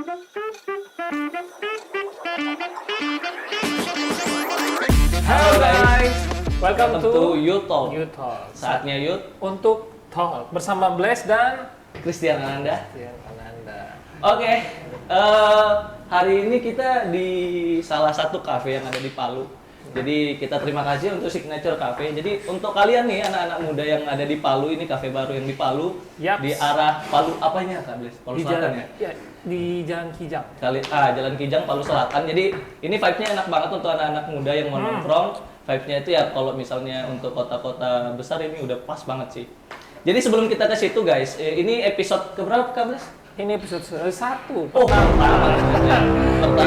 Halo guys, welcome to Youth Talk. Youth Talk. Saatnya Youth Untuk talk bersama Bless dan Christian Ananda. Ananda. Oke, hari ini kita di salah satu cafe yang ada di Palu. Jadi kita terima kasih untuk Signature Cafe. Jadi untuk kalian nih anak-anak muda yang ada di Palu, ini cafe baru yang di Palu. Yaps. Di arah Palu apanya Kak Bless? Palu Di Selatan jalan, ya? di Jalan Kijang. Jalan Kijang Palu Selatan. Jadi ini vibe-nya enak banget untuk anak-anak muda yang mau nongkrong. Vibe-nya itu ya kalau misalnya untuk kota-kota besar ini udah pas banget sih. Jadi sebelum kita ke situ guys, ini episode keberapa Kak Bless? Ini episode 1. Oh, pertama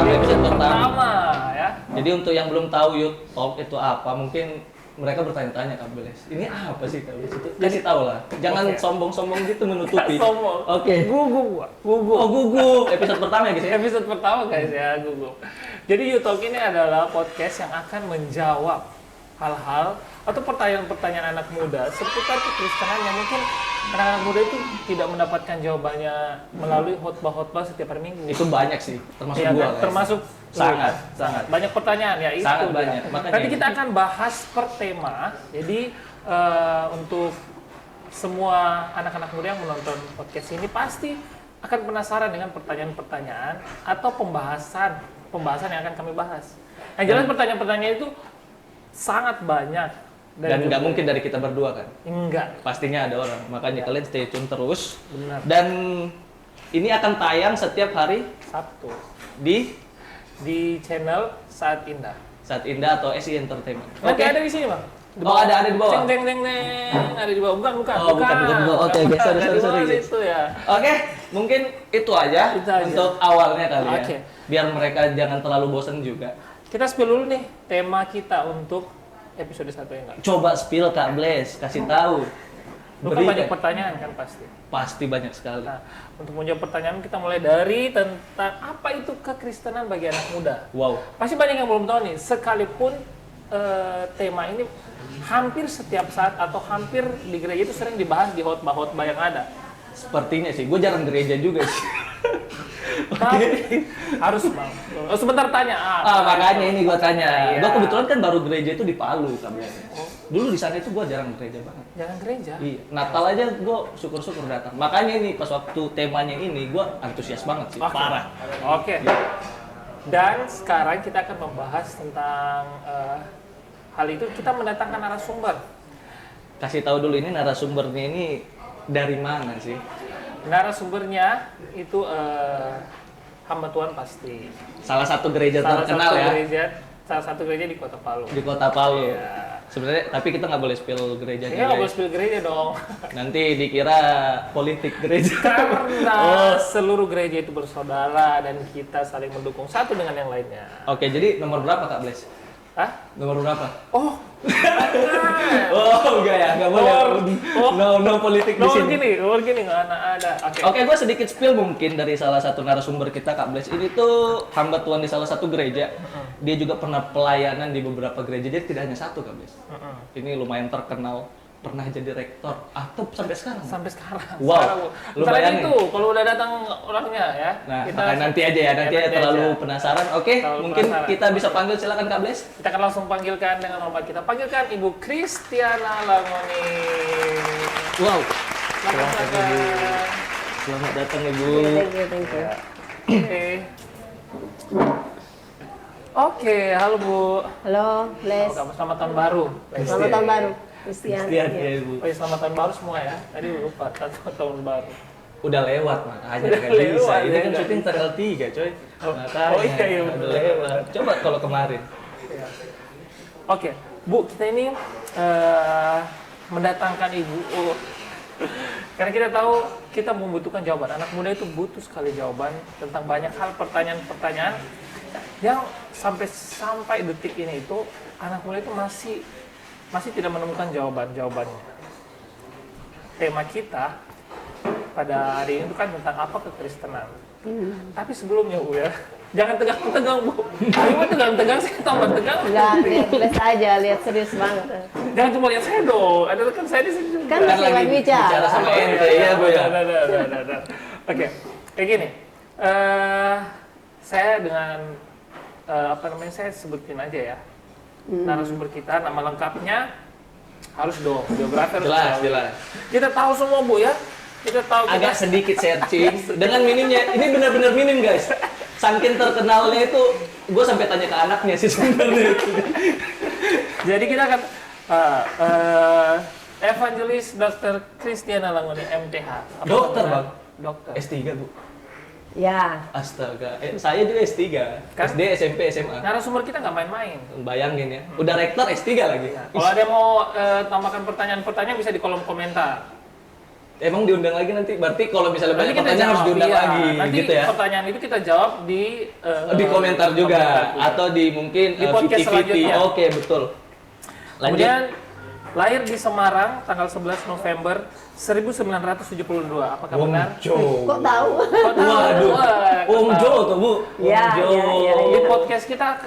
episode pertama. Pertama ya. Jadi untuk yang belum tahu Youth Talk itu apa, mungkin mereka bertanya-tanya Kak Bless, ini apa sih Kak Bless itu? Kasih tahu lah, jangan Oke. sombong-sombong gitu menutupi. Nggak sombong. Oke. Gugup. Oh gugup, episode pertama ya guys ya? Episode pertama guys ya, gugup. Jadi Youth Talk ini adalah podcast yang akan menjawab hal-hal atau pertanyaan-pertanyaan anak muda seputar kekristenan yang mungkin anak-anak muda itu tidak mendapatkan jawabannya melalui khotbah-khotbah setiap hari Minggu. Itu banyak sih, termasuk Iya gua kan? guys. Termasuk sangat, lu, sangat. banyak pertanyaan ya itu. Sangat dia. banyak, makanya Nanti kita ini- akan bahas per tema. Jadi untuk semua anak-anak muda yang menonton podcast ini pasti akan penasaran dengan pertanyaan-pertanyaan atau pembahasan yang akan kami bahas. Yang jelas pertanyaan-pertanyaan itu sangat banyak Dan nggak mungkin dari kita berdua kan? enggak. Pastinya ada orang, makanya kalian stay tune terus. Benar. Dan ini akan tayang setiap hari Sabtu di di channel Saat Indah. Saat Indah atau SI Entertainment. Nanti ada di sini, Bang. Di Oh, ada di bawah. Deng, ada di bawah. Bukan. Oh, bukan di bawah. Oke, Bukan. sorry, Ada di bawah sorry. situ ya. Oke, mungkin itu aja, Itu aja. untuk awalnya kali ya. Oke. Biar mereka jangan terlalu bosan juga. Kita spill dulu nih tema kita untuk episode 1 ya enggak? Coba spill Kak Bless, kasih tahu. Lu kan banyak pertanyaan kan pasti. Pasti banyak sekali. Nah, untuk menjawab pertanyaan kita mulai dari tentang apa itu kekristenan bagi anak muda. Wow. Pasti banyak yang belum tahu nih, sekalipun tema ini hampir setiap saat atau hampir di gereja itu sering dibahas di khotbah-khotbah yang ada. Sepertinya sih, gue jarang gereja juga sih. Tapi harus Bang. Oh, sebentar tanya. Makanya ini gue tanya. Iya. Gue kebetulan kan baru gereja itu di Palu Kak Bless. Dulu di sana itu gue jarang gereja banget. Jangan gereja. Iya, Natal aja gue syukur-syukur datang. Makanya ini pas waktu temanya ini gue antusias banget sih, Oke. parah. Oke. Dan sekarang kita akan membahas tentang hal itu. Kita mendatangkan narasumber. Kasih tahu dulu ini narasumbernya ini dari mana sih? Narasumbernya itu hamba Tuhan pasti. Salah satu gereja terkenal ya Salah satu gereja di Kota Palu. di Kota Palu. Iya. Sebenarnya tapi kita nggak boleh spill gerejanya. Ini nggak boleh guys. spill gereja dong. Nanti dikira politik gereja. Karena Oh. seluruh gereja itu bersaudara dan kita saling mendukung satu dengan yang lainnya. Oke, jadi nomor berapa Kak Bless? Hah? Nomor berapa? Oh, Oh, enggak ya, enggak boleh. No politik di sini. nomor gini nggak ada. Oke. Oke, gue sedikit spill mungkin dari salah satu narasumber kita, Kak Bless. Ini tuh hamba Tuhan di salah satu gereja. Dia juga pernah pelayanan di beberapa gereja, jadi tidak hanya satu, Kak Bless. Ini lumayan terkenal, pernah jadi rektor, atau sampai sekarang. Sampai sekarang. Wow. Sekarang, Lu bentar lagi bayangin. itu kalau udah datang orangnya ya. Nah, makanya nanti aja ya, nanti nanti terlalu aja. penasaran. Oke, Terlalu mungkin penasaran. kita bisa panggil, silakan Kak Bless. Kita akan langsung panggilkan dengan hormat kita. Panggilkan Ibu Christiana Langoni. Wow. Silakan. Selamat datang, Ibu. Thank you. Oke. Oke, halo Bu. Halo, Bless. Selamat tahun baru. Selamat tahun baru. Christian. Christian Iya. ya, Ibu. Oh iya, selamat tahun baru semua ya. Tadi lupa, selamat tahun baru. Udah lewat makanya Udah nggak bisa. lewat, Ini ya, kan nggak syuting tanggal 3, coy. Oh, Makanya, oh iya, iya, udah betul. lewat. Coba kalau kemarin. Ya. Oke, Bu, kita ini mendatangkan Ibu. Karena kita tahu kita membutuhkan jawaban. Anak muda itu butuh sekali jawaban tentang banyak hal, pertanyaan-pertanyaan yang sampai detik ini itu anak muda itu masih tidak menemukan jawabannya. Tema kita pada hari ini itu kan tentang apa kekristenan. Tapi sebelumnya Bu ya, jangan tegang-tegang Bu. Ini tegang-tegang sih, tambah tegang. Enggak, lihat Bless aja, lihat serius banget. Jangan cuma lihat saya dong, ada kan saya di sini juga. Kan masih lagi bicara. sama ente ya, Bu ya. Oke, kayak gini. saya dengan saya sebutin aja ya. Narasumber kita, nama lengkapnya harus dong, biografi harus Jelas, tahu. jelas. Kita tahu semua Bu ya. Kita tahu Agak sedikit searching dengan minimnya. Ini benar-benar minim guys. Saking terkenalnya itu, gue sampai tanya ke anaknya sih sebenarnya. Jadi kita akan Evangelis Dr. Christiana Langoni MTH. Apa Dokter, namanya? Bang. Dokter. S3 Bu. Ya, Astaga, saya juga S3. Kan? SD, SMP, SMA. Narasumber kita nggak main-main. Bayangin ya, udah rektor S3 lagi. Kalau ada yang mau tambahkan pertanyaan-pertanyaan bisa di kolom komentar. Emang diundang lagi nanti, berarti kalau misalnya banyak Nanti kita pertanyaan harus jawab, diundang iya. lagi, Nanti gitu ya? pertanyaan itu kita jawab Di komentar juga, atau di mungkin Di podcast 50-50. selanjutnya. Oke, betul. Lanjut. Kemudian lahir di Semarang tanggal 11 November 1972. Apakah benar? kok tahu? Kok tahu? Waduh, Wah, kok Om tahu? Jo tuh Bu. Ya, Om Jo. ya. Di podcast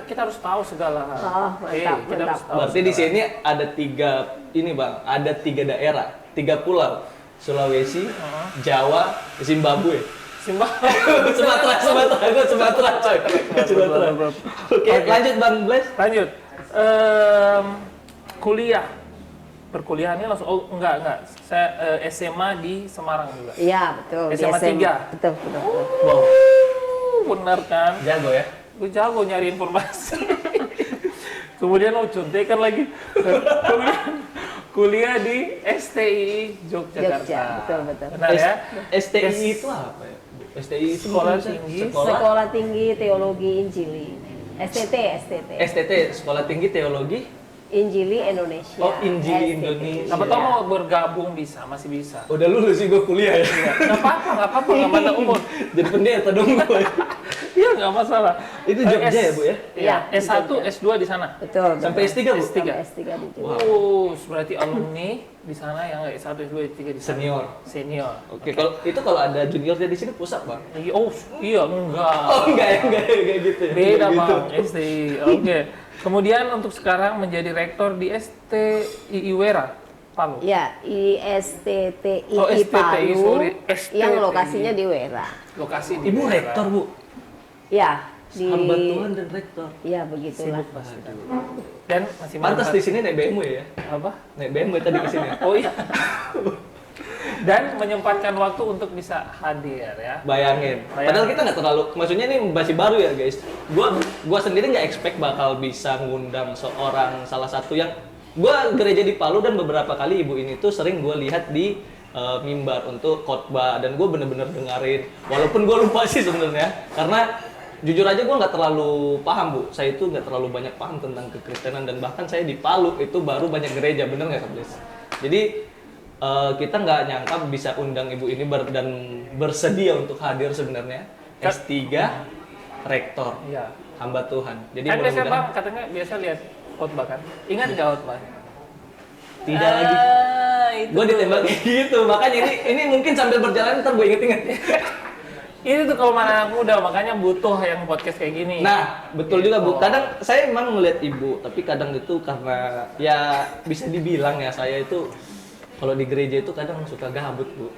kita harus tahu segala hal. Oh, mantap, Kita harus tahu. Berarti di segala sini ada 3 ini Bang, ada 3 daerah, 3 pulau. Sulawesi, Jawa, Zimbabwe. Simbah. Sumatera, gue Sumatera coy. Sumatera. Oke, lanjut Bang Bles. Lanjut. Kuliah. Perkuliahannya langsung enggak. Saya SMA di Semarang juga. Iya, betul. di SMA 3. Betul, betul. Wow, Benar kan? jago ya. Gue jago nyari informasi. Kemudian contekan lagi. Kemudian kuliah di STI Yogyakarta. Jogja, betul. Benar ya? STI itu apa ya? STI itu Sekolah maksudnya Tinggi. Sekolah Tinggi Teologi Injili. STT. STT, Sekolah Tinggi Teologi. Injili Indonesia. Oh, Injili STT. Indonesia. Siapa tahu mau bergabung masih bisa. Udah lulus sih gue kuliah ya. Nggak apa-apa, nggak pada umur. Jadi pendeta dong gue. Iya, nggak masalah. Itu Jogja ya, Bu ya? Iya, Iya, S1, Jogja. S2 di sana. Betul. Sampai S3 Bu? S3. Sampai S3 di Jogja. Berarti alumni di sana yang S1, S2, S3 di sana. Senior. Senior. Oke, kalau ada juniornya di sini pusat, Bang. Iya, enggak. Oh, enggak gitu ya. Beda, Enggak gitu. Bang. STI. Oke. Kemudian untuk sekarang menjadi rektor di STII Wera, Palu. Ya, ISTTI Oh, STTI, Palu sorry. yang STTI. lokasinya di Wera. Lokasi di Ibu Wera. rektor, Bu. Ya, di Hamba Tuhan dan rektor. Ya, begitulah. Sibuk pasti. Dan masih Pantas di sini naik BMW ya. apa? Naik BMW tadi ke sini. Oh iya. Dan menyempatkan waktu untuk bisa hadir ya. Bayangin. Padahal kita nggak terlalu, maksudnya ini masih baru ya guys. Gua sendiri nggak expect bakal bisa ngundang salah satu yang gua gereja di Palu, dan beberapa kali ibu ini tuh sering gua lihat di mimbar untuk khotbah, dan gue bener-bener dengerin. Walaupun gue lupa sih sebenarnya, karena jujur aja gue nggak terlalu paham Bu. Saya itu nggak terlalu banyak paham tentang kekristenan, dan bahkan saya di Palu itu baru banyak gereja, bener nggak Kak Blis? Jadi kita nggak nyangka bisa undang ibu ini dan bersedia untuk hadir sebenarnya. S3 rektor, Iya. hamba Tuhan. Jadi Kan biasa Bang mudah-mudahan katanya biasa lihat khotbah kan. Ingat nggak khotbah? tidak lagi. Itu. Gue ditembak kayak gitu, makanya ini mungkin sambil berjalan ntar gue inget-inget. Ini tuh kalau mana anak muda, makanya butuh yang podcast kayak gini. Nah, betul juga Bu. Gitu. Kadang saya memang melihat ibu, tapi kadang itu karena ya bisa dibilang ya saya itu kalau di gereja itu kadang suka gabut Bu.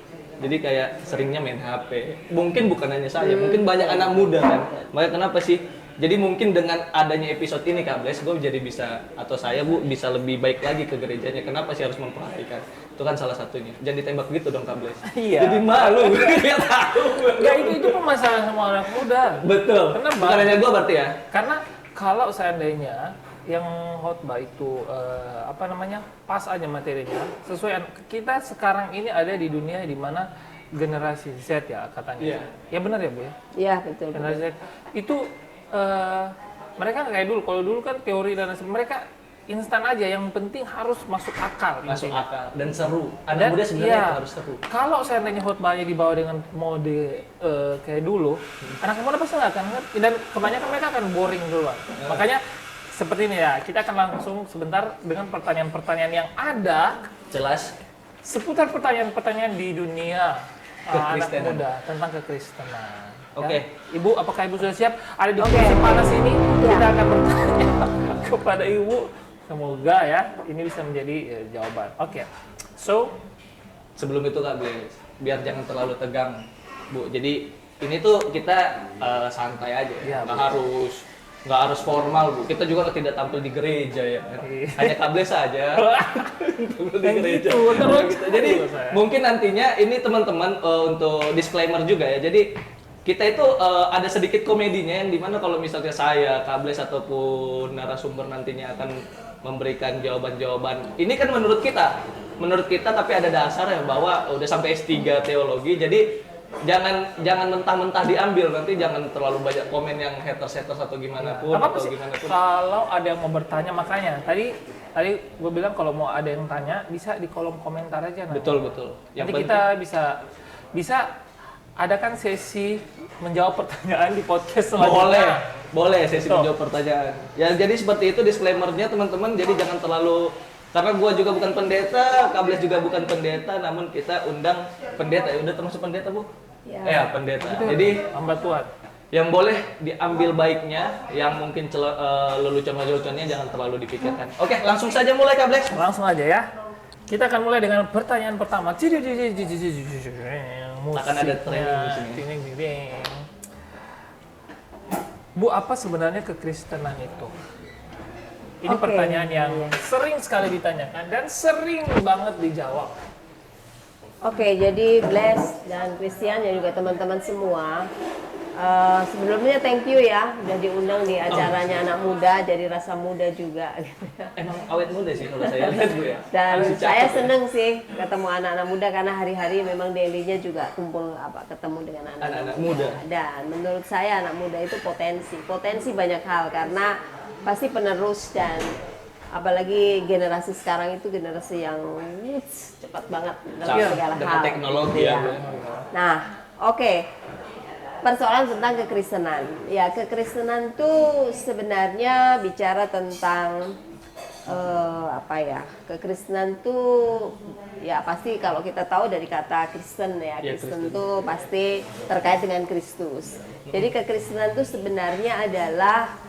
Jadi kayak seringnya main HP. Mungkin bukan hanya saya, mungkin banyak anak muda kan. Makanya kenapa sih? Jadi mungkin dengan adanya episode ini Kak Bles, gue jadi bisa, atau saya Bu bisa lebih baik lagi ke gerejanya. Kenapa sih harus memperhatikan? Itu kan salah satunya. Jangan ditembak gitu dong Kak Bles. Iya. Jadi malu, nggak tahu. Nggak, itu permasalahan semua anak muda. Betul. Kenapa? Bukan hanya gue berarti ya. Karena kalau seandainya yang khotbah itu pas aja materinya sesuai. Kita sekarang ini ada di dunia di mana generasi Z ya katanya. Iya. Ya benar ya Bu ya. Ya, betul. Generasi Z itu mereka nggak kayak dulu. Kalau dulu kan teori dan mereka instan aja. Yang penting harus masuk akal. Masuk intinya. akal dan seru. Anak Dan, muda sebenarnya iya, itu harus seru. Kalau seandainya khotbahnya dibawa dengan mode kayak dulu, anak muda pasti nggak akan ngerti, dan kebanyakan mereka akan boring duluan. Makanya seperti ini ya, kita akan langsung sebentar dengan pertanyaan-pertanyaan yang ada Jelas. seputar pertanyaan-pertanyaan di dunia anak Kekristenan. muda tentang kekristenan. Oke. Ya. Ibu, apakah Ibu sudah siap? Ada di kursi panas ini, Ya. kita akan bertanya kepada Ibu. Semoga ya, ini bisa menjadi jawaban. Oke. So, Sebelum itu Kak Bles, biar jangan terlalu tegang Bu. Jadi ini tuh kita santai aja, Iya, nggak harus formal Bu. Kita juga tidak tampil di gereja ya, kan? Iya. Hanya kables saja. Tampil di Yang gereja. gitu, terus. Gitu. Jadi Aduh, saya. mungkin nantinya ini teman-teman untuk disclaimer juga ya. Jadi kita itu ada sedikit komedinya yang dimana kalau misalnya saya, Kables ataupun narasumber nantinya akan memberikan jawaban-jawaban. Ini kan menurut kita tapi ada dasar ya bahwa udah sampai S3 teologi. Jadi jangan mentah-mentah diambil, nanti jangan terlalu banyak komen yang haters atau gimana pun Apa atau sih? gimana pun. Kalau ada yang mau bertanya, makanya tadi gue bilang kalau mau ada yang tanya bisa di kolom komentar aja. Betul. Nanti kita bisa adakan sesi menjawab pertanyaan di podcast selanjutnya. Boleh sesi Betul. menjawab pertanyaan. Ya jadi seperti itu disclaimer-nya teman-teman. Jadi jangan terlalu, karena gua juga bukan pendeta, Kables juga bukan pendeta, namun kita undang pendeta. Ya udah termasuk pendeta Bu? Ya. Pendeta. Jadi Hamba Tuhan. yang boleh diambil baiknya, yang mungkin lelucon-leluconnya jangan terlalu dipikirkan. Oke, langsung saja mulai Kables. Langsung aja ya. Kita akan mulai dengan pertanyaan pertama. Akan ada training di sini. Ting. Bu, apa sebenarnya kekristenan itu? Ini Oke, pertanyaan yang iya. sering sekali ditanyakan dan sering banget dijawab. Oke, jadi Bless dan Christian dan juga teman-teman semua, sebelumnya thank you ya udah diundang di acaranya anak muda, jadi rasa muda juga. Emang awet muda sih kalau saya lihat Bu ya. Dan Masih saya cakep ya. seneng sih ketemu anak-anak muda karena hari-hari memang daily-nya juga kumpul ketemu dengan Anak-anak muda. Dan menurut saya anak muda itu potensi banyak hal karena pasti penerus, dan apalagi generasi sekarang itu generasi yang cepat banget dalam Iya, segala dengan hal. teknologi Gitu ya, Bu. Nah, oke. Persoalan tentang kekristenan. Ya, kekristenan itu sebenarnya bicara tentang kekristenan itu ya pasti kalau kita tahu dari kata Kristen ya, Ya, Kristen Kristen. itu pasti terkait dengan Kristus. Jadi kekristenan itu sebenarnya adalah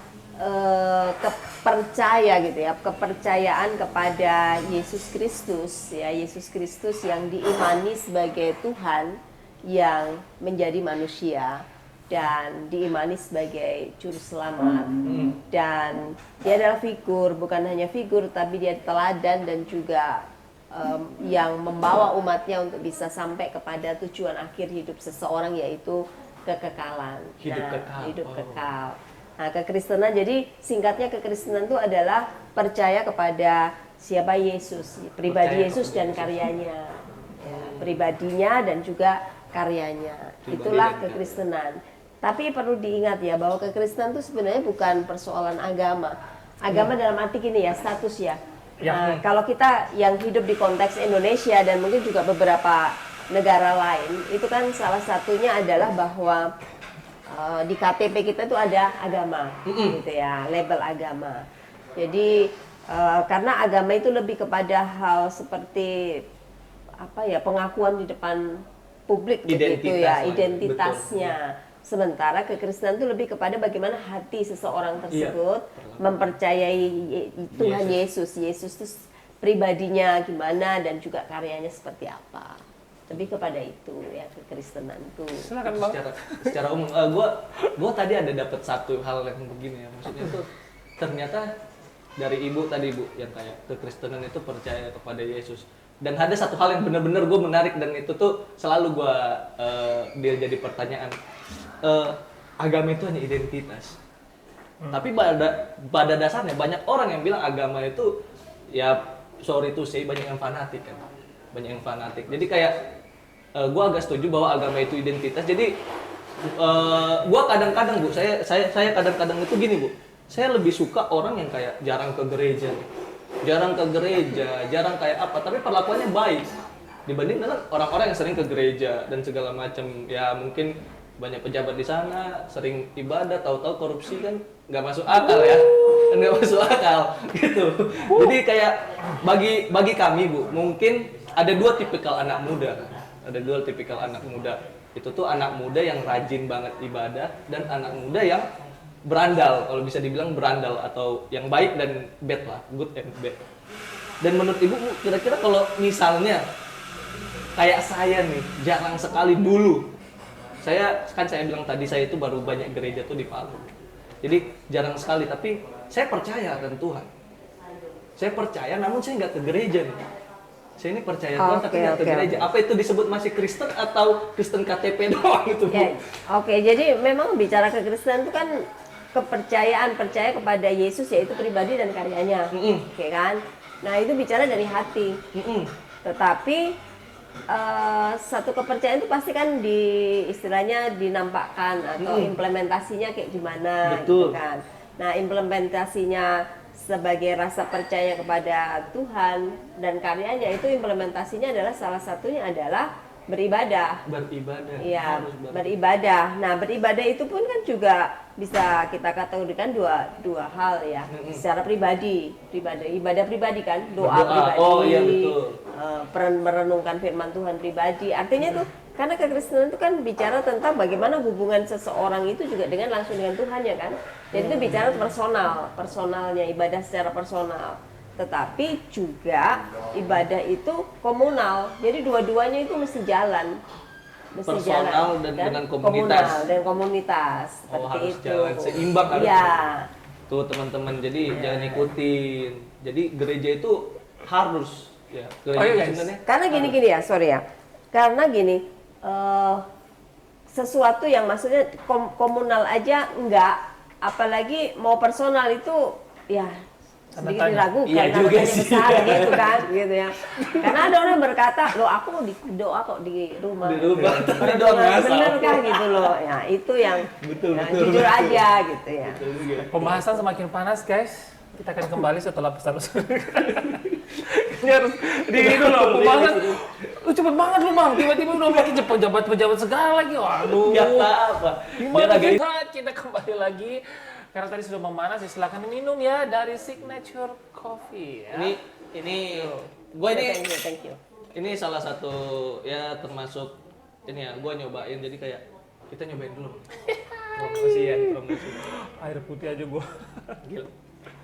kepercayaan kepada Yesus Kristus ya, Yesus Kristus yang diimani sebagai Tuhan yang menjadi manusia dan diimani sebagai juru selamat. Dan dia adalah figur, bukan hanya figur tapi dia teladan dan juga yang membawa umatnya untuk bisa sampai kepada tujuan akhir hidup seseorang, yaitu kekekalan. Hidup Oh. kekal. Nah, kekristenan, jadi singkatnya kekristenan itu adalah percaya kepada siapa Yesus, pribadi Percaya Yesus kepada dan Yesus. karyanya. Ya, pribadinya dan juga karyanya. Pribadi Itulah dan kekristenan. Tapi perlu diingat ya bahwa kekristenan itu sebenarnya bukan persoalan agama. Agama dalam arti gini ya, status ya. Nah, kalau kita yang hidup di konteks Indonesia dan mungkin juga beberapa negara lain, itu kan salah satunya adalah bahwa di KTP kita itu ada agama, gitu ya, label agama. Jadi karena agama itu lebih kepada hal seperti pengakuan di depan publik, begitu ya, identitasnya. Sementara kekristenan itu lebih kepada bagaimana hati seseorang tersebut mempercayai Tuhan Yesus itu pribadinya gimana dan juga karyanya seperti apa. Lebih kepada itu ya, kekristenan itu. Silakan Bang. Secara umum, gua tadi ada dapat satu hal yang begini ya, maksudnya tuh ternyata dari ibu tadi Bu yang kayak kekristenan itu percaya kepada Yesus, dan ada satu hal yang benar-benar gue menarik dan itu tuh selalu dia jadi pertanyaan. Agama itu hanya identitas, tapi pada dasarnya banyak orang yang bilang agama itu ya sorry to say banyak yang fanatik kan, banyak yang fanatik. Jadi kayak gue agak setuju bahwa agama itu identitas. Jadi gue kadang-kadang Bu, saya kadang-kadang itu gini Bu, saya lebih suka orang yang kayak jarang ke gereja, jarang kayak apa, tapi perlakuannya baik dibanding dengan orang-orang yang sering ke gereja dan segala macam. Ya mungkin banyak pejabat di sana sering ibadah, tahu-tahu korupsi, kan nggak masuk akal ya, nggak masuk akal gitu. Jadi kayak bagi kami Bu, mungkin ada dua tipikal anak muda. Itu tuh anak muda yang rajin banget ibadah dan anak muda yang berandal, kalau bisa dibilang berandal, atau yang baik dan bad lah, good and bad. Dan menurut Ibu, kira-kira kalau misalnya kayak saya nih, jarang sekali dulu saya bilang tadi saya itu baru banyak gereja tuh di Palu. Jadi jarang sekali, tapi saya percaya akan Tuhan. Saya percaya, namun saya nggak ke gereja nih. Saya ini percaya Tuhan, tapi nggak ke gereja. Apa itu disebut masih Kristen atau Kristen KTP doang itu, Bu? Ya, oke, jadi memang bicara kekristenan itu kan percaya kepada Yesus, yaitu pribadi dan karyanya, oke kan? Nah itu bicara dari hati. Tetapi satu kepercayaan itu pasti kan istilahnya dinampakkan atau implementasinya kayak gimana, gitu kan? Nah implementasinya sebagai rasa percaya kepada Tuhan dan karyanya, itu implementasinya adalah salah satunya adalah beribadah. Iya, beribadah. Nah, beribadah itu pun kan juga bisa kita kategorikan dua hal ya. Secara pribadi, ibadah pribadi kan, doa pribadi. Oh iya betul. Merenungkan firman Tuhan pribadi. Artinya tuh karena kekristenan itu kan bicara tentang bagaimana hubungan seseorang itu juga langsung dengan Tuhan ya kan. Jadi itu bicara personalnya, ibadah secara personal. Tetapi juga ibadah itu komunal. Jadi dua-duanya itu mesti jalan. Personal dan dengan komunitas. Komunal dan komunitas. Oh, seperti harus itu. jalan seimbang harus. Iya. Tuh teman-teman, jadi jangan ikutin. Jadi gereja itu harus ya. Karena gini ya, sorry ya. Karena gini, sesuatu yang maksudnya komunal aja enggak, apalagi mau personal itu ya sedikit diragukan, iya juga sih. besar gitu kan, gitu ya. Karena ada orang yang berkata, loh aku mau doa kok di rumah. Di rumah, tapi doa bener kah gitu loh. Ya itu yang betul. jujur aja gitu ya. Pembahasan semakin panas guys. Kita akan kembali setelah pesan ini harus di loh pembahasan. Lu cepet banget lu Bang, tiba-tiba udah pakai pejabat segala lagi. Waduh. Enggak apa-apa. Gimana kita kembali lagi. Karena tadi sudah memanas, silakan minum ya dari Signature Coffee ya. Ini gue ini Thank you. Ini salah satu ya termasuk ini ya, gue nyobain, jadi kayak kita nyobain dulu. Promosi. Air putih aja gua. Gila.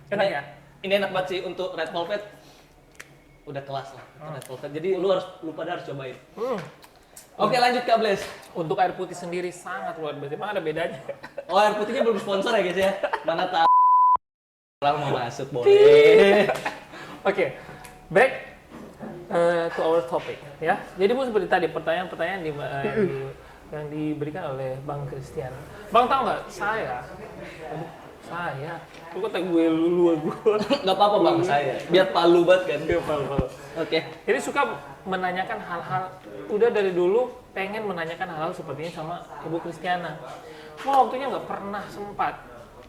Enak ya? Ini enak banget sih untuk Red Velvet. Udah kelas lah Red Velvet. Jadi lu pada harus cobain. Oke, lanjut Kak Bles. Untuk air putih sendiri sangat luar biasa. Emang ada bedanya? Oh, air putihnya belum sponsor ya guys ya. Mana tahu orang mau masuk boleh. Oke, back to our topic ya. Jadi Bu, seperti tadi pertanyaan-pertanyaan yang diberikan oleh Bang Christian. Bang tahu nggak saya? Lu kata gue lu. Nggak apa-apa Bang, saya. Biar Palu banget kan. Palu. Oke. Jadi suka menanyakan hal-hal, udah dari dulu pengen menanyakan hal-hal seperti ini sama Ibu Christiana. Waktunya nggak pernah sempat.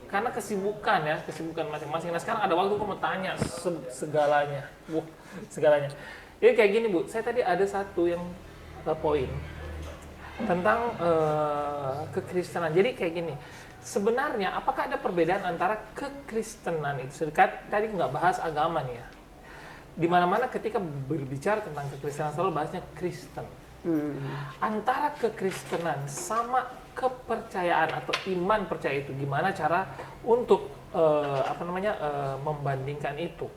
Karena kesibukan masing-masing. Nah sekarang ada waktu aku mau tanya segalanya. Segalanya. Jadi kayak gini Bu, saya tadi ada satu yang poin tentang kekristenan. Jadi kayak gini, sebenarnya apakah ada perbedaan antara kekristenan itu? Tadi nggak bahas agama nih ya. Di mana-mana ketika berbicara tentang kekristenan selalu bahasnya Kristen. Antara kekristenan sama kepercayaan atau iman percaya itu, gimana cara untuk membandingkan itu?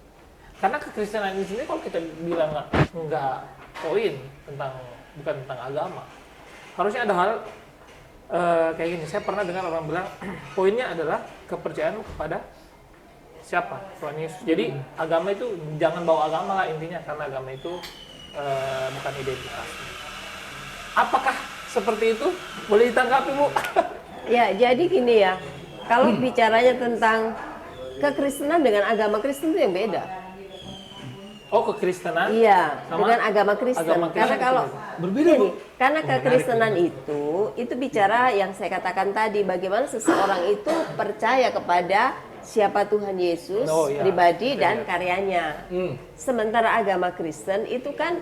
Karena kekristenan ini sendiri kalau kita bilang nggak poin bukan tentang agama, harusnya ada hal kayak gini. Saya pernah dengar orang bilang poinnya adalah kepercayaan kepada siapa? Tuhan Yesus. Jadi agama itu jangan bawa agama lah intinya, karena agama itu bukan identitas. Apakah seperti itu? Boleh ditanggapi Bu? Ya, jadi gini ya. Kalau bicaranya tentang kekristenan dengan agama Kristen itu yang beda. Oh, kekristenan? Iya, sama dengan agama Kristen. Karena kalau berbeda Bu. Karena kekristenan itu bicara yang saya katakan tadi, bagaimana seseorang itu percaya kepada siapa Tuhan Yesus pribadi dan karyanya. Sementara agama Kristen itu kan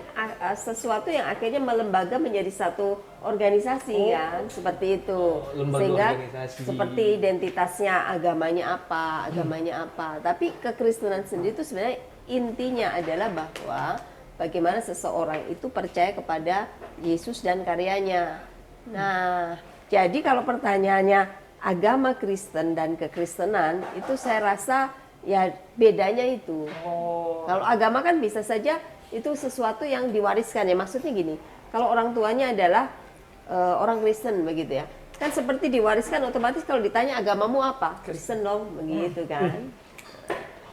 sesuatu yang akhirnya melembaga menjadi satu organisasi kan, seperti itu. Sehingga organisasi. seperti identitasnya agamanya apa. Tapi kekristenan sendiri itu sebenarnya intinya adalah bahwa bagaimana seseorang itu percaya kepada Yesus dan karyanya. Nah, jadi kalau pertanyaannya agama Kristen dan kekristenan, itu saya rasa ya bedanya itu. Kalau agama kan bisa saja itu sesuatu yang diwariskan ya. Maksudnya gini, kalau orang tuanya adalah orang Kristen begitu ya. Kan seperti diwariskan otomatis kalau ditanya agamamu apa? Kristen dong, begitu kan.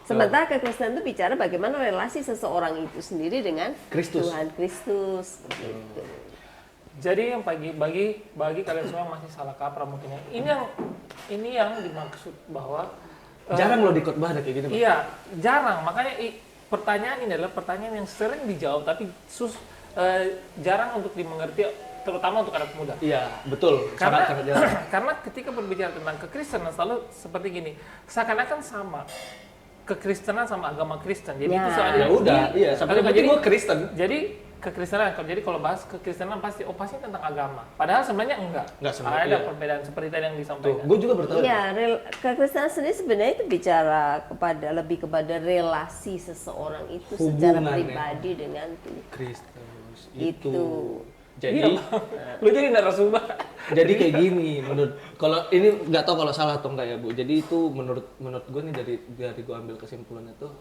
Sementara kekristenan itu bicara bagaimana relasi seseorang itu sendiri dengan Kristus. Tuhan Kristus gitu. Jadi yang bagi kalian semua yang masih salah kaprah mungkin ya. Ini yang dimaksud bahwa Jarang loh di khotbah ada kayak gini, Pak. iya, jarang. Makanya pertanyaan ini adalah pertanyaan yang sering dijawab tapi jarang untuk dimengerti, terutama untuk anak muda. Iya, betul. Karena Sangat jarang. karena ketika berbicara tentang kekristenan selalu seperti gini, seakan-akan sama kekristenan sama agama Kristen. Jadi Ya. itu soalnya Ya udah, iya. Sampai jadi gue Kristen. Jadi kekristenan, kalau bahas kekristenan pasti tentang agama. Padahal sebenarnya enggak. Enggak sebenarnya, Ada iya. perbedaan seperti tadi yang Tuh, disampaikan. gue juga bertahu. Iya, kekristenan sendiri sebenarnya itu bicara lebih kepada relasi seseorang itu secara Hubungannya. pribadi dengan Tuhan. Kristus Itu. itu. Jadi Iya, lu jadi narasumber. jadi kayak gini menurut, kalau ini nggak tahu kalau salah atau enggak ya Bu. Jadi itu menurut gue nih dari gue ambil kesimpulannya tuh,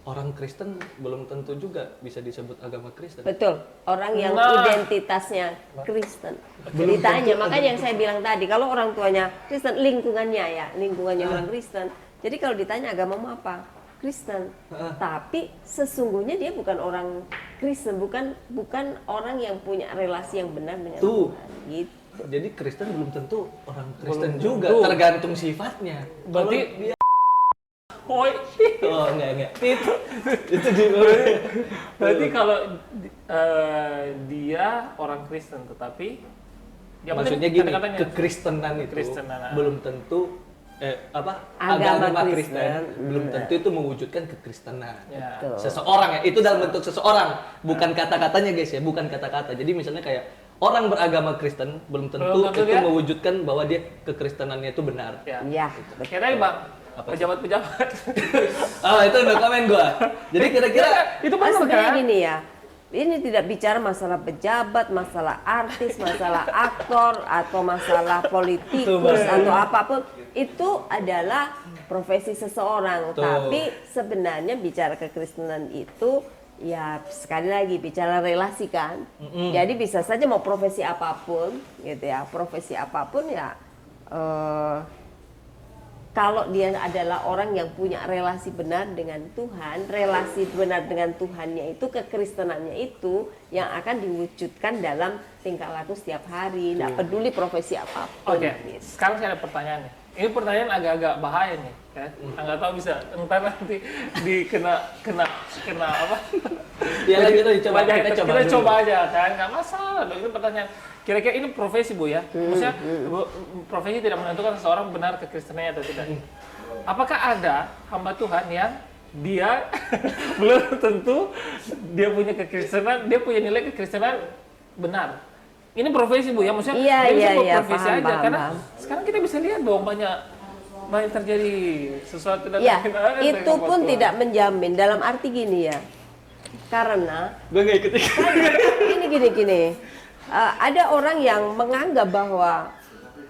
orang Kristen belum tentu juga bisa disebut agama Kristen. Betul, orang yang Nah. identitasnya Kristen. Ditanya, makanya yang saya bilang tadi, kalau orang tuanya Kristen, lingkungannya orang Kristen. Jadi kalau ditanya agamamu apa? Kristen. Tapi sesungguhnya dia bukan orang Kristen, bukan orang yang punya relasi yang benar dengan Tuh. Tuhan. Gitu. Jadi Kristen belum tentu orang Kristen Belum juga, tentu. tergantung sifatnya. Berarti Kalau dia Hoi. enggak. Itu di Berarti kalau dia orang Kristen tetapi ya maksudnya gini, kata-katanya kekristenan itu Kekristenan. belum tentu Agama agama Kristen. Kristen belum tentu itu mewujudkan kekristenan. Ya. Betul. Seseorang ya, itu dalam bentuk seseorang, bukan kata-katanya guys ya, bukan kata-kata. Jadi misalnya kayak orang beragama Kristen belum tentu Belum tentu itu dia- mewujudkan bahwa dia kekristenannya itu benar. Ya. Ya, Kayak tadi Bang, Apa? pejabat-pejabat. Oh, itu udah komen gua. Jadi kira-kira itu benar sebenarnya kan? gini ya, ini tidak bicara masalah pejabat, masalah artis, masalah aktor, atau masalah politikus, atau apapun. Itu adalah profesi seseorang. Tuh. Tapi sebenarnya bicara kekristenan itu, ya sekali lagi bicara relasi kan. Jadi bisa saja mau profesi apapun, gitu ya. Profesi apapun ya, kalau dia adalah orang yang punya relasi benar dengan Tuhan, relasi benar dengan Tuhannya itu, kekristenannya itu yang akan diwujudkan dalam tingkah laku setiap hari, tidak peduli profesi apapun. Oke, gitu. sekarang saya ada pertanyaan nih. Ini pertanyaan agak-agak bahaya nih, ya. Nggak tahu bisa entar nanti kena apa? ya kita coba Banyak kita haters. coba Kita dulu. coba aja kan, nggak masalah dong. Ini pertanyaan. Kira-kira ini profesi Bu ya? Maksudnya profesi tidak menentukan seseorang benar kekristenannya atau tidak. Apakah ada hamba Tuhan yang dia belum tentu dia punya kekristenan, dia punya nilai kekristenan benar? Ini profesi Bu ya, maksudnya Iya, dia bisa iya, buat iya, profesi paham, aja paham, karena paham. sekarang kita bisa lihat dong banyak terjadi sesuatu dan Ya, lain-lain itu dengan pun Tuhan. tidak menjamin dalam arti gini ya. Karena Gue nggak ikut. gini. Ada orang yang menganggap bahwa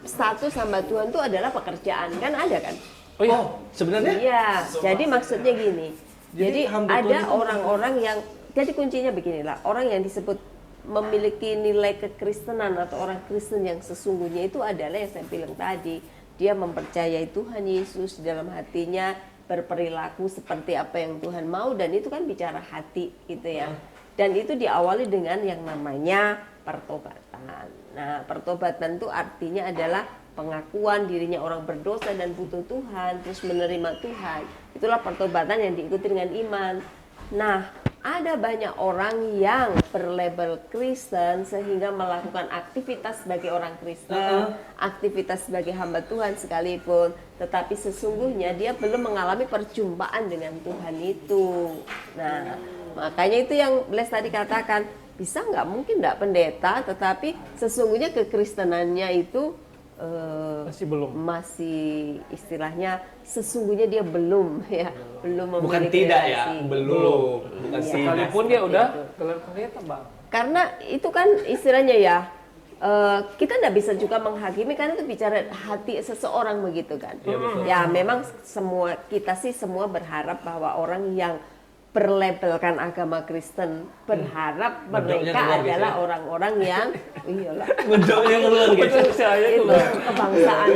status hamba Tuhan itu adalah pekerjaan, kan ada kan? Oh iya. Sebenarnya Iya, jadi maksudnya gini. Jadi Jadi hamba Tuhan ada itu- orang-orang yang, jadi kuncinya beginilah, orang yang disebut memiliki nilai kekristenan atau orang Kristen yang sesungguhnya itu adalah yang saya bilang tadi, dia mempercayai Tuhan Yesus di dalam hatinya, berperilaku seperti apa yang Tuhan mau, dan itu kan bicara hati gitu ya. Dan itu diawali dengan yang namanya pertobatan. Nah, pertobatan itu artinya adalah pengakuan dirinya orang berdosa dan butuh Tuhan, terus menerima Tuhan. Itulah pertobatan yang diikuti dengan iman. Nah, ada banyak orang yang berlabel Kristen sehingga melakukan aktivitas sebagai orang Kristen, aktivitas sebagai hamba Tuhan sekalipun, tetapi sesungguhnya dia belum mengalami perjumpaan dengan Tuhan itu. Nah, makanya itu yang Bles tadi katakan, bisa nggak, mungkin nggak pendeta, tetapi sesungguhnya kekristenannya itu Masih belum. masih istilahnya sesungguhnya dia belum ya, belum bukan memiliki tidak ya, relasi. belum. Bukan Iya. tidak. Sekalipun dia seperti udah itu. gelar pendeta Bang. Karena itu kan istilahnya ya, kita nggak bisa juga menghakimi karena itu bicara hati seseorang begitu kan. Iya, betul. Ya memang semua kita sih semua berharap bahwa orang yang berlabelkan agama Kristen, berharap Bedoknya mereka keluar, guys, adalah ya. orang-orang yang iyalah Bedoknya keluar guys. Betul saya itu keluar. kebangsaan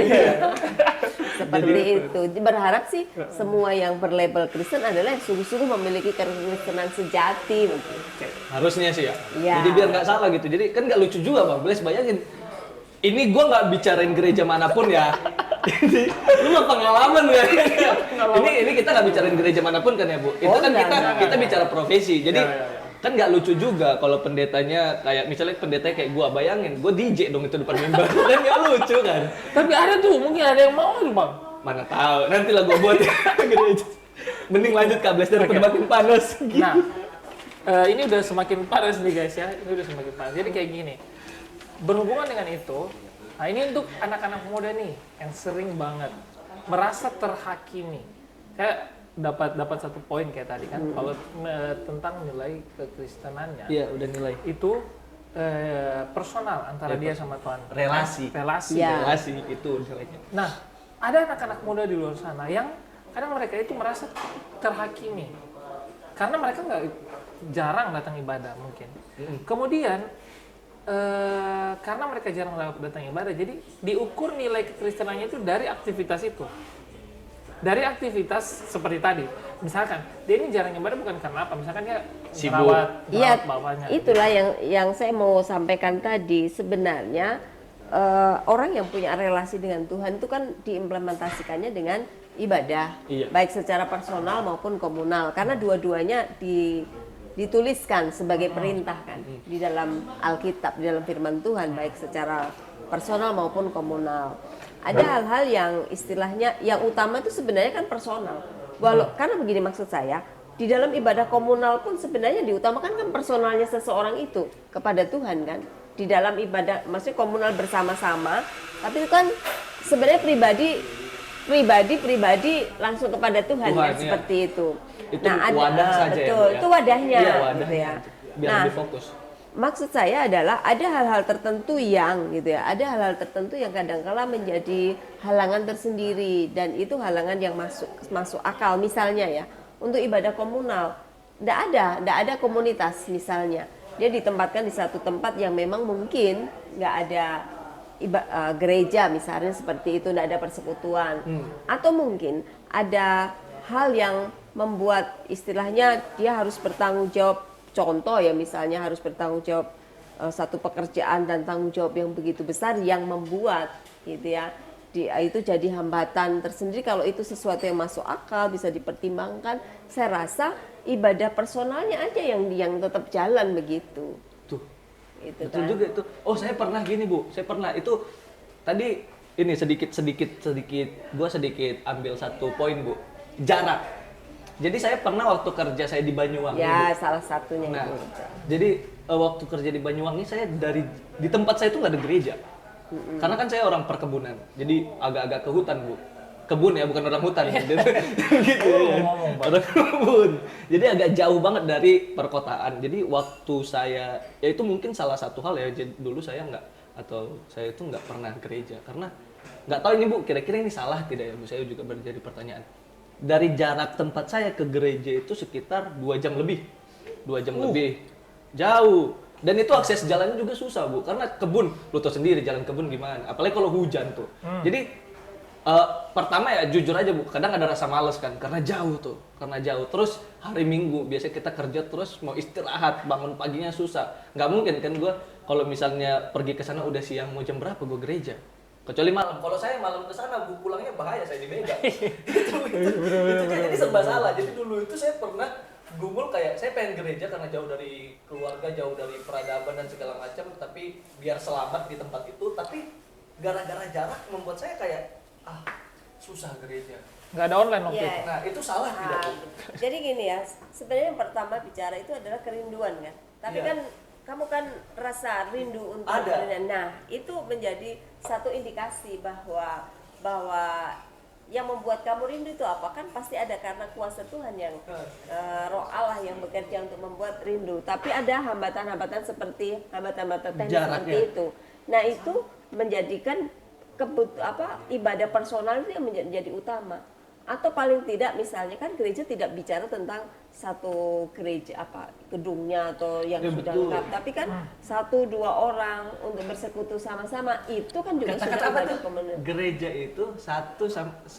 seperti itu. Berharap sih semua yang berlabel Kristen adalah yang sungguh-sungguh memiliki kekristenan sejati mungkin. Harusnya sih ya. Iya. Jadi biar nggak salah gitu. Jadi kan nggak lucu juga Bang Bles, bayangin. Ini gua nggak bicarain gereja manapun ya. Ini lu mah pengalaman ya. Ini kita nggak bicarain gereja manapun kan ya Bu. Itu Oh, kan enggak. kita bicara profesi. Jadi Ya. kan nggak lucu juga kalau pendetanya kayak misalnya pendetanya kayak gua, bayangin gua DJ dong itu depan mimbar. Kan nggak lucu kan. Tapi ada tuh, mungkin ada yang mau tuh Bang. Mana tahu. Nanti lah gua buat gereja. Mending lanjut Kak Bles daripada Oke. makin panas. Nah, ini udah semakin panas nih guys ya. Ini udah semakin panas. Jadi kayak gini. Berhubungan dengan itu, nah ini untuk anak-anak muda nih yang sering banget merasa terhakimi. Kayak dapat satu poin kayak tadi kan, kalau tentang nilai kekristenannya. Iya, udah nilai. Itu personal antara dia sama Tuhan. Relasi. Relasi. Ya. Relasi itu nilainya. Nah, ada anak-anak muda di luar sana yang kadang mereka itu merasa terhakimi karena mereka nggak jarang datang ibadah mungkin. Kemudian karena mereka jarang datang ibadah, jadi diukur nilai kekristenannya itu dari aktivitas itu. Dari aktivitas seperti tadi, misalkan dia ini jarang ibadah bukan karena apa? Misalkan dia Sibuk. merawat Iya, bapaknya. itulah yang saya mau sampaikan tadi. Sebenarnya orang yang punya relasi dengan Tuhan itu kan diimplementasikannya dengan ibadah, Iya. baik secara personal maupun komunal. Karena dua-duanya dituliskan sebagai perintah kan di dalam Alkitab, di dalam Firman Tuhan, baik secara personal maupun komunal. Ada hal-hal yang istilahnya yang utama itu sebenarnya kan personal. Karena begini maksud saya, di dalam ibadah komunal pun sebenarnya diutamakan kan personalnya seseorang itu kepada Tuhan kan. Di dalam ibadah maksudnya komunal bersama-sama, tapi itu kan sebenarnya pribadi langsung kepada Tuhan, Tuhan, kan iya. seperti itu. Itu wadah saja ya, betul, Bu, ya? itu wadahnya. Iya, gitu wadahnya ya. aja. Biar Nah, lebih fokus. maksud saya adalah ada hal-hal tertentu yang gitu ya, ada hal-hal tertentu yang kadang-kala menjadi halangan tersendiri dan itu halangan yang masuk akal. Misalnya ya, untuk ibadah komunal, tidak ada komunitas misalnya. Dia ditempatkan di satu tempat yang memang mungkin nggak ada gereja misalnya seperti itu, tidak ada persekutuan, atau mungkin ada hal yang membuat istilahnya dia harus bertanggung jawab. Contoh ya misalnya harus bertanggung jawab satu pekerjaan dan tanggung jawab yang begitu besar yang membuat gitu ya itu jadi hambatan tersendiri. Kalau itu sesuatu yang masuk akal bisa dipertimbangkan, saya rasa ibadah personalnya aja yang tetap jalan begitu. Tuh. Itu Betul kan. juga itu. Oh, saya pernah gini, Bu. Saya pernah itu tadi ini sedikit gua sedikit ambil satu poin, Bu. Jarak. Jadi saya pernah waktu kerja saya di Banyuwangi. Ya Bu. salah satunya Nah, itu. jadi waktu kerja di Banyuwangi saya di tempat saya itu nggak ada gereja. Karena kan saya orang perkebunan. Jadi agak-agak ke hutan, Bu. Kebun ya, bukan orang hutan. gitu ya. Orang kebun. Jadi agak jauh banget dari perkotaan. Jadi waktu saya ya itu mungkin salah satu hal ya, dulu saya itu nggak pernah gereja karena nggak tahu ini Bu, kira-kira ini salah tidak ya Bu? Saya juga menjadi pertanyaan. Dari jarak tempat saya ke gereja itu sekitar 2 jam lebih. 2 jam lebih. Jauh. Dan itu akses jalannya juga susah, Bu. Karena kebun, lu tahu sendiri jalan kebun gimana. Apalagi kalau hujan tuh. Jadi pertama ya jujur aja, Bu, kadang ada rasa males kan karena jauh tuh. Karena jauh. Terus hari Minggu biasa kita kerja terus mau istirahat, bangun paginya susah. Nggak mungkin kan gua kalau misalnya pergi ke sana udah siang, mau jam berapa gua gereja? Kecuali malam. Kalau saya malam ke sana, Bu, pulangnya bahaya saya dibegal. itu jadi serba salah. Jadi dulu itu saya pernah gumul kayak saya pengen gereja karena jauh dari keluarga, jauh dari peradaban dan segala macam, tapi biar selamat di tempat itu. Tapi gara-gara jarak membuat saya kayak susah gereja. Nggak ada online waktu Iya. itu. Nah, itu salah tidak, Bu? Jadi gini ya, sebenarnya yang pertama bicara itu adalah kerinduan kan. Tapi Iya. kan kamu kan rasa rindu untuk Ada. gereja. Nah, itu menjadi satu indikasi bahwa yang membuat kamu rindu itu apa? Kan pasti ada karena kuasa Tuhan yang roh Allah yang bekerja untuk membuat rindu. Tapi ada hambatan-hambatan seperti hambatan-hambatan teknis Jaraknya. seperti itu. Nah, itu menjadikan ibadah personal itu yang menjadi utama. Atau paling tidak misalnya kan gereja tidak bicara tentang satu gereja gedungnya atau yang Ya, sudah betul. lengkap, tapi kan 1-2 orang untuk bersekutu sama-sama itu kan juga Kata-kata sudah apa ibadah tuh? komunitas. Gereja itu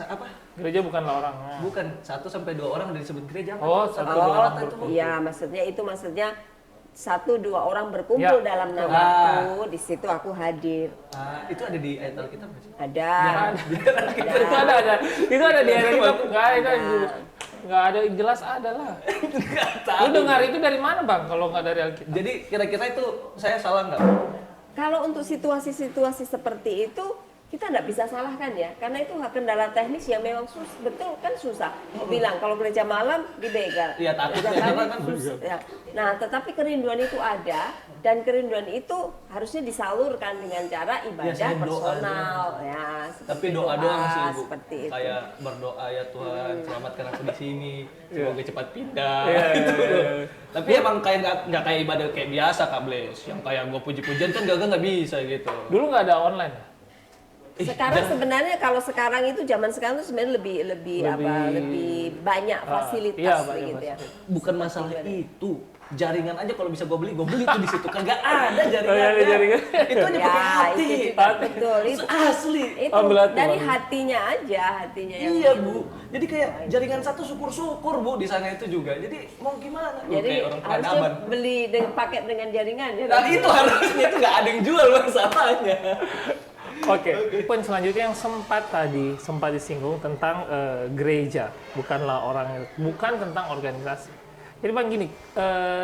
apa? Gereja bukanlah orang. Bukan 1-2 orang dari disebut gereja. apa? Oh, 1-2 orang berkumpul. Iya, maksudnya 1-2 orang berkumpul Ya, dalam betul. namaku, di situ aku hadir. Itu ada di ayat Alkitab nggak sih? Ada. Itu ada. Itu ada di ayat itu. Enggak ada. Nah. Enggak ada, jelas ada lah. Lu dengar itu dari mana, Bang? Kalau nggak dari Alkitab? Jadi kira-kira itu saya salah nggak? Kalau untuk situasi-situasi seperti itu kita nggak bisa salahkan ya, karena itu kendala teknis yang memang betul kan susah. Mau bilang kalau gereja malam dibegal, Iya, takutnya gereja pagi karena kan susah. Ya. Nah, tetapi kerinduan itu ada dan kerinduan itu harusnya disalurkan dengan cara ibadah Biasanya doa personal, ya. Tapi doa doang sih, Bu. seperti itu. Kayak berdoa ya Tuhan, selamatkan aku di sini, semoga cepat pindah. Iya, Gitu iya, loh. iya. Tapi emang kayak nggak kayak ibadah kayak biasa Kak Bles, yang kayak gue puji-pujian kan nggak bisa gitu. Dulu nggak ada online. Sekarang sebenarnya kalau sekarang itu zaman sekarang itu sebenarnya lebih banyak fasilitas iya, banyak begitu ya. Bukan masalah itu, jaringan aja kalau bisa gue beli tuh di situ. Kagak ada jaringan. Oh, iya, ada jaringan. Itu aja pakai hati. itu juga betul. Itu Asli. itu Oh, berarti, dari Bang. hatinya aja, hatinya yang Iya Bu, jadi kayak jaringan satu syukur-syukur Bu di sana itu juga. Jadi mau gimana? Lu jadi kayak orang harusnya peradaban. beli paket dengan jaringan ya. Nah itu harusnya itu nggak ada yang jual masalahnya. Oke, poin selanjutnya yang sempat disinggung tentang gereja, bukan tentang organisasi. Jadi Bang gini,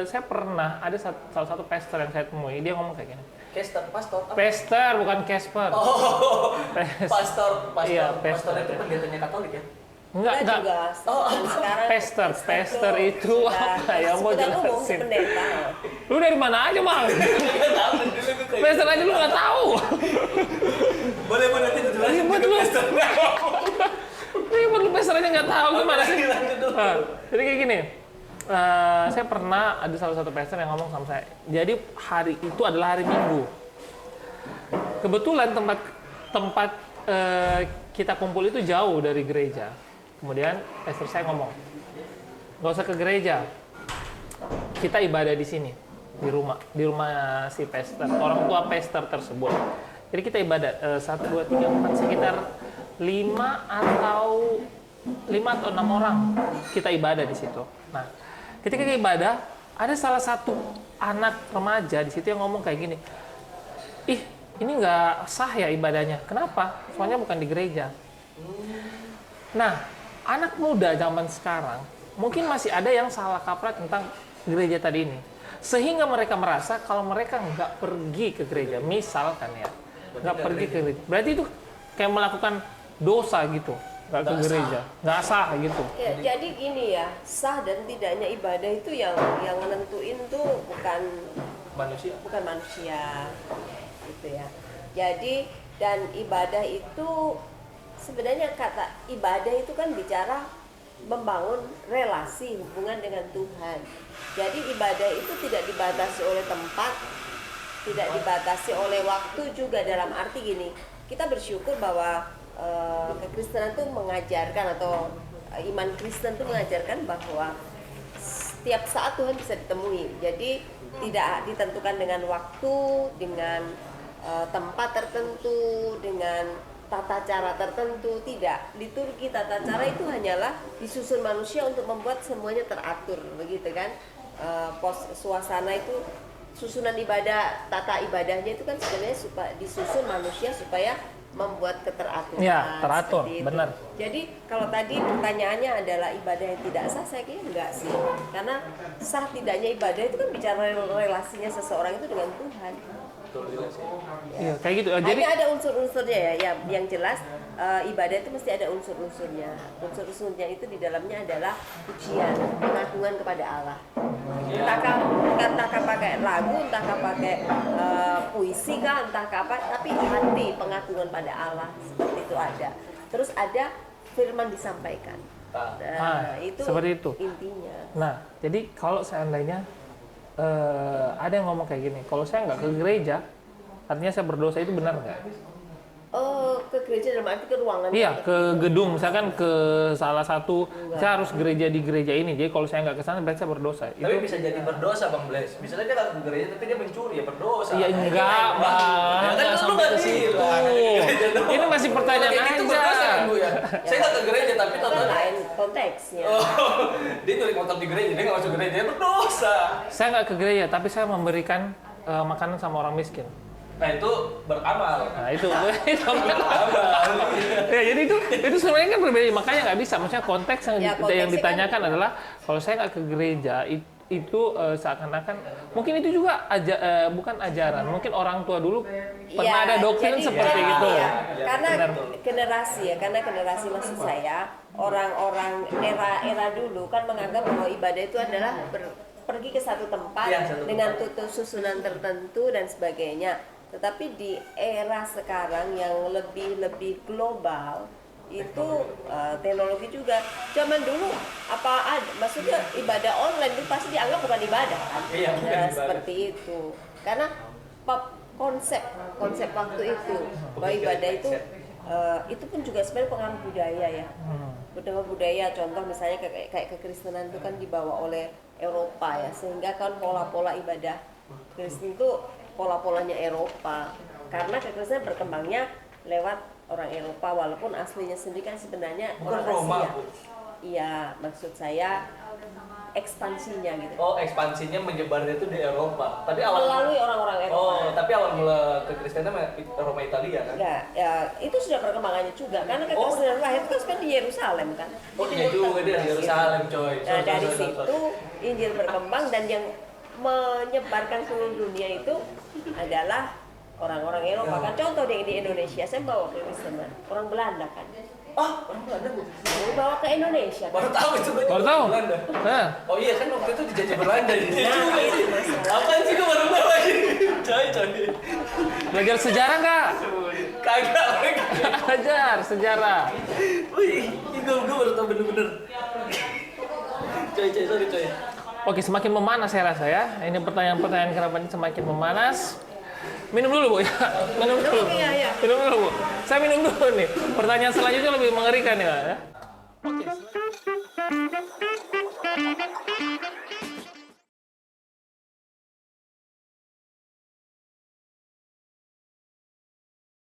saya pernah ada salah satu pastor yang saya temui, dia ngomong kayak gini. Pastor. Pastor bukan Casper. Oh, Pastor. Iya, pastor pastor. itu pendetanya Katolik ya? Enggak. juga. Dan sekarang Pastor itu apa ya? Mau sebutan umum jelasin. pendeta. Lu dari mana aja Bang? Nggak tahu dulu gue kayak. Pastor aja lu nggak tahu. Boleh nanti dijelasin. Ribet lu. Ribet lu pastor aja nggak tahu gimana sih? Nah, jadi kayak gini. Saya pernah ada salah satu pastor yang ngomong sama saya. Jadi hari itu adalah hari Minggu. Kebetulan tempat kita kumpul itu jauh dari gereja. Kemudian pastor saya ngomong, nggak usah ke gereja, kita ibadah di sini, di rumah si pastor, orang tua pastor tersebut. Jadi kita ibadah 1, 2, 3, 4 sekitar 5 atau 6 orang kita ibadah di situ. Nah, ketika kita ibadah, ada salah satu anak remaja di situ yang ngomong kayak gini, ih ini nggak sah ya ibadahnya. Kenapa? Soalnya bukan di gereja. Nah, anak muda zaman sekarang mungkin masih ada yang salah kaprah tentang gereja tadi ini. Sehingga mereka merasa kalau mereka nggak pergi ke gereja, misalkan ya, nggak pergi ke gereja, berarti itu kayak melakukan dosa gitu, nggak ke gereja, nggak sah gitu. Ya, jadi gini ya, sah dan tidaknya ibadah itu yang menentuin tuh bukan manusia gitu ya. Jadi dan ibadah itu sebenarnya kata ibadah itu kan bicara membangun relasi hubungan dengan Tuhan. Jadi ibadah itu tidak dibatasi oleh tempat, tidak dibatasi oleh waktu juga, dalam arti gini, kita bersyukur bahwa kekristenan itu mengajarkan atau iman Kristen itu mengajarkan bahwa setiap saat Tuhan bisa ditemui. Jadi tidak ditentukan dengan waktu, dengan tempat tertentu, dengan tata cara tertentu, tidak. Liturgi tata cara itu hanyalah disusun manusia untuk membuat semuanya teratur, begitu kan? Suasana itu, susunan ibadah, tata ibadahnya itu kan sebenarnya disusun manusia supaya membuat keteraturan. Ya, teratur, seperti itu. benar. Jadi kalau tadi pertanyaannya adalah ibadah yang tidak sah, saya kira enggak sih. Karena sah tidaknya ibadah itu kan bicara relasinya seseorang itu dengan Tuhan. Iya, kayak gitu. Jadi Hanya ada unsur-unsurnya ya, yang jelas ibadah itu mesti ada unsur-unsurnya. Unsur-unsurnya itu di dalamnya adalah pujian, pengagungan kepada Allah. Entahkah pakai lagu, entahkah pakai puisi kah, entahkah apa, tapi hati pengagungan pada Allah seperti itu ada. Terus ada firman disampaikan. Itu seperti itu. intinya. Nah, jadi kalau seandainya ada yang ngomong kayak gini, kalau saya nggak ke gereja, artinya saya berdosa, itu benar nggak? ke gereja dalam arti ke ruangan. Iya, ke gedung, misalkan ke salah satu, saya harus gereja di gereja ini. Jadi kalau saya nggak ke sana, berarti saya berdosa. Tapi bisa jadi berdosa, Bang Bles. Misalnya dia nggak ke gereja, tapi dia mencuri, ya berdosa. Iya, enggak, Bang. Ya kan Nggak lu sampai nggak ke situ. bilang. Ini masih pertanyaan Kayak gitu berdosa aja. kan, Bu ya? Saya nggak ke gereja, tapi Itu kan tonton. lain konteksnya. Oh, dia nyuri motor di gereja, dia nggak masuk gereja, dia berdosa. Saya nggak ke gereja, tapi saya memberikan makanan sama orang miskin. Nah itu beramal. Nah itu ya, jadi itu sebenarnya kan berbeda, makanya nggak bisa. Maksudnya konteks yang konteksnya ditanyakan kan, adalah kalau saya nggak ke gereja itu seakan-akan mungkin itu juga bukan ajaran, mungkin orang tua dulu pernah ada doktrin jadi seperti kan, itu. ya, karena Benar. generasi maksud saya orang-orang era dulu kan menganggap bahwa ibadah itu adalah pergi ke satu tempat dengan susunan tertentu dan sebagainya. Tetapi di era sekarang yang lebih global itu teknologi juga. Zaman dulu maksudnya ibadah online itu pasti dianggap bukan ibadah kan? Iya, bukan ibadah. Seperti itu. Karena konsep waktu itu bahwa ibadah itu pun juga sebenarnya pengaruh budaya ya. Pengaruh budaya, contoh misalnya kayak kekristenan itu kan dibawa oleh Eropa ya, sehingga kan pola-pola ibadah Kristen itu pola-polanya Eropa. Karena kekristenan berkembangnya lewat orang Eropa, walaupun aslinya sendiri kan sebenarnya Bukan orang Roma, Asia. Bu. Iya, maksud saya ekspansinya gitu. Oh, ekspansinya menyebarnya itu di Eropa. Tapi awal Melalui orang-orang Eropa. Oh, tapi awal mula kekristenan Roma Italia kan? Ya, itu sudah perkembangannya juga. Karena kekristenan lahir itu kan di Yerusalem kan. Oh iya juga dia di Yerusalem, coy. Nah, dari situ Injil berkembang dan yang menyebarkan seluruh dunia itu adalah orang-orang Eropa kan. Contoh di Indonesia, saya bawa kekristenan orang Belanda kan. Ah, orang Belanda Bu. Saya bawa ke Indonesia. Baru tahu itu. Baru tahu? Belanda. Nah, Oh iya kan waktu itu dijajah Belanda ini. Nah, itu masalah. Apaan sih gue baru tahu aja. Coy. belajar sejarah nggak? Kagak. Belajar sejarah. Wih, gue baru tahu bener-bener. Sorry coy. Oke, semakin memanas saya rasa ya. Ini pertanyaan-pertanyaan kenapa ini semakin memanas. Minum dulu, Bu ya. Minum dulu. Iya. Minum dulu, Bu. Saya minum dulu nih. Pertanyaan selanjutnya lebih mengerikan ya. Oke.